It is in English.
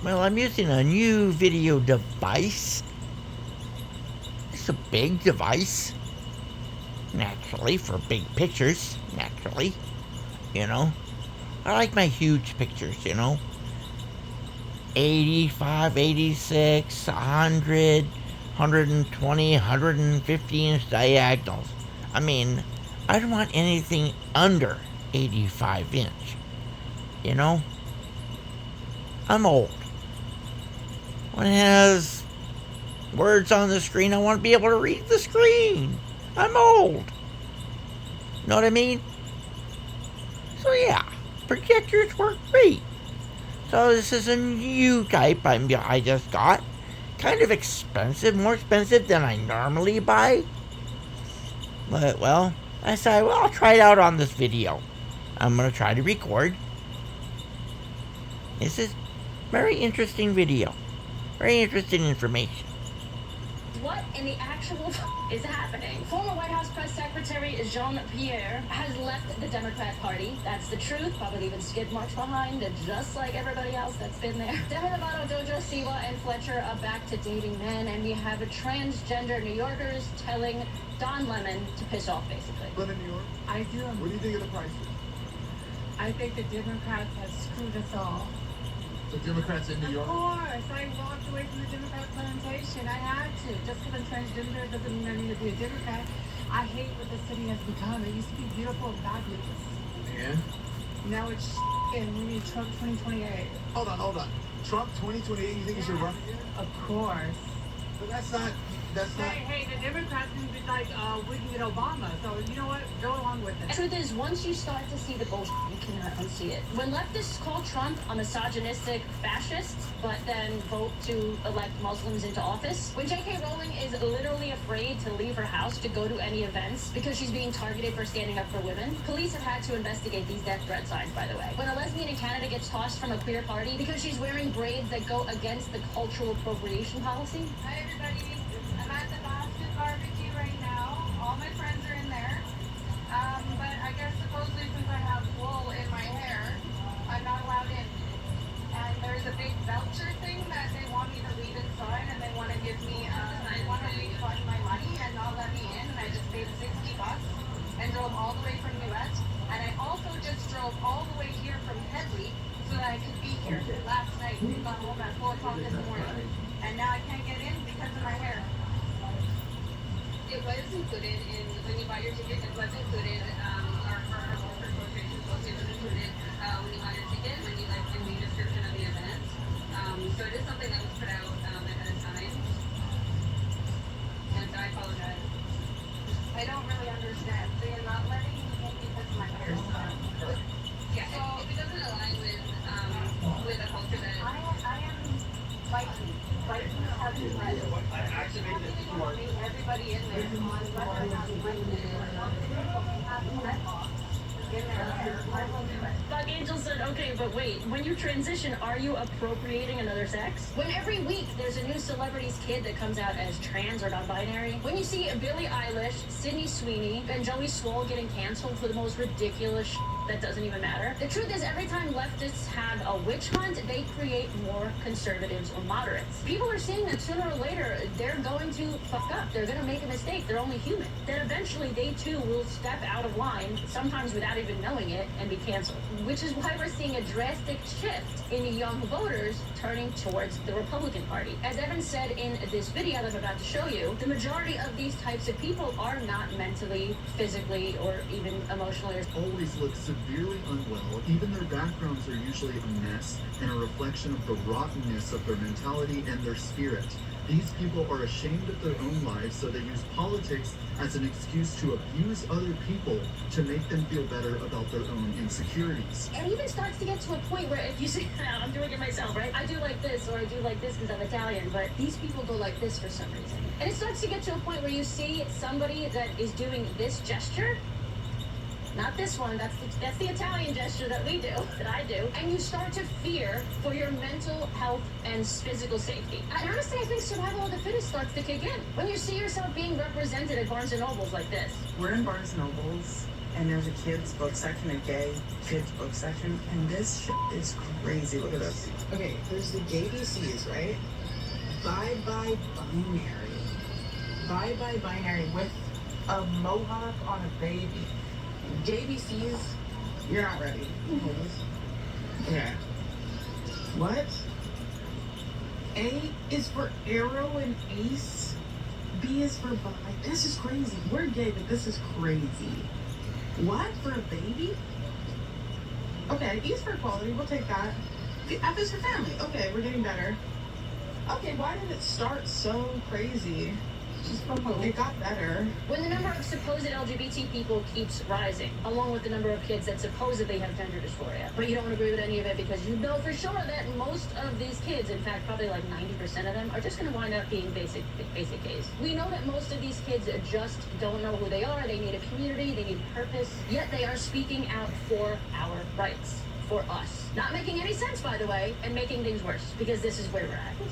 Well, I'm using a new video device. It's a big device. Naturally, for big pictures. Naturally. You know? I like my huge pictures, 85, 86, 100, 120, 150 inch diagonals. I mean, I don't want anything under 85 inch. You know? I'm old. When it has words on the screen, I want to be able to read the screen. I'm old. Know what I mean? So yeah, projectors work great. So this is a new type I just got. Kind of expensive, more expensive than I normally buy. But, well, I decided, well, I'll try it out on this video. I'm going to try to record. This is very interesting video. Very interesting information. What in the actual is happening? Former White House Press Secretary Jean-Pierre has left the Democrat Party. That's the truth. Probably even skid marks behind, just like everybody else that's been there. Demi Lovato, Doja Siwa, and Fletcher are back to dating men, and we have a transgender New Yorkers telling Don Lemon to piss off, basically. Live in New York? I do. What do you think of the prices? I think the Democrats have screwed us all. The Democrats in New Of York? course, I walked away from the Democrat plantation. I had to. Just because I'm transgender doesn't mean I need to be a Democrat. I hate what the city has become. It used to be beautiful and fabulous. And? Now it's and we need Trump 2028. Hold on. Trump 2028, you think he should run again? Of course. But that's not. Hey, the Democrats can be like winning at Obama. So you know what? Go along with it. The truth is, once you start to see the bullshit, you cannot unsee it. When leftists call Trump a misogynistic fascist, but then vote to elect Muslims into office, when J.K. Rowling is literally afraid to leave her house to go to any events because she's being targeted for standing up for women, police have had to investigate these death threat signs, by the way. When a lesbian in Canada gets tossed from a queer party because she's wearing braids that go against the cultural appropriation policy. Hi, everybody. I'm at the Boston barbecue right now. All my friends are in there. But I guess supposedly since I have wool in my hair, I'm not allowed in. And there's a big voucher thing that they want me to leave inside, and they want to give me, they want to refund my money and not let me in. And I just paid $60 and drove all the way from US. And I also just drove all the way here from Headley so that I could be here last night. We got home at 4 o'clock in the morning. And now I can't get in because of my hair. It was included in, when you bought your ticket, it was included, our quotations, it was included, when you bought your ticket, when you, like, in the description of the event. So it is something that was put out, ahead of time. And I apologize. I don't really understand, so you're not letting me in because of my hair stuff. Yeah, so, if it doesn't align with the culture that... I am Viking. Viking has been ready. Everybody in there on whether or not you like it or not. In there. Doug Angel said, okay, but wait, when you transition, are you appropriating another sex? When every week there's a new celebrity's kid that comes out as trans or non-binary? When you see Billie Eilish, Sydney Sweeney, and Joey Swoll getting canceled for the most ridiculous that doesn't even matter? The truth is, every time leftists have a witch hunt, they create more conservatives or moderates. People are seeing that sooner or later, they're going to fuck up. They're going to make a mistake. They're only human. That eventually they too will step out of line, sometimes without even knowing it, and be canceled. Which is why we're seeing a drastic shift in young voters turning towards the Republican Party. As Evan said in this video that I'm about to show you, the majority of these types of people are not mentally, physically, or even emotionally. Always look severely unwell. Even their backgrounds are usually a mess and a reflection of the rottenness of their mentality and their spirit. These people are ashamed of their own lives, so they use politics as an excuse to abuse other people to make them feel better about their own insecurities. It even starts to get to a point where if you say, I'm doing it myself, right? I do like this, or I do like this because I'm Italian, but these people go like this for some reason. And it starts to get to a point where you see somebody that is doing this gesture. Not this one, that's the Italian gesture that we do, that I do. And you start to fear for your mental health and physical safety. And honestly, I think survival of the fittest starts to kick in. When you see yourself being represented at Barnes & Noble's like this. We're in Barnes & Noble's, and there's a kids book section, a gay kids book section, and this shit is crazy. Look at this. Okay, there's the gay BCs, right? Bye bye binary. Bye bye binary with a mohawk on a baby. Gay BCs, you're not ready. Hold this. Okay. What? A is for arrow and ace. B is for bi. This is crazy. We're gay, but this is crazy. What? For a baby? Okay, E is for equality. We'll take that. The F is for family. Okay, we're getting better. Okay, why did it start so crazy? It got better. When the number of supposed LGBT people keeps rising, along with the number of kids that supposedly have gender dysphoria, but you don't agree with any of it because you know for sure that most of these kids, in fact, probably like 90% of them, are just going to wind up being basic gays. We know that most of these kids just don't know who they are. They need a community. They need purpose. Yet they are speaking out for our rights, for us. Not making any sense, by the way, and making things worse, because this is where we're at.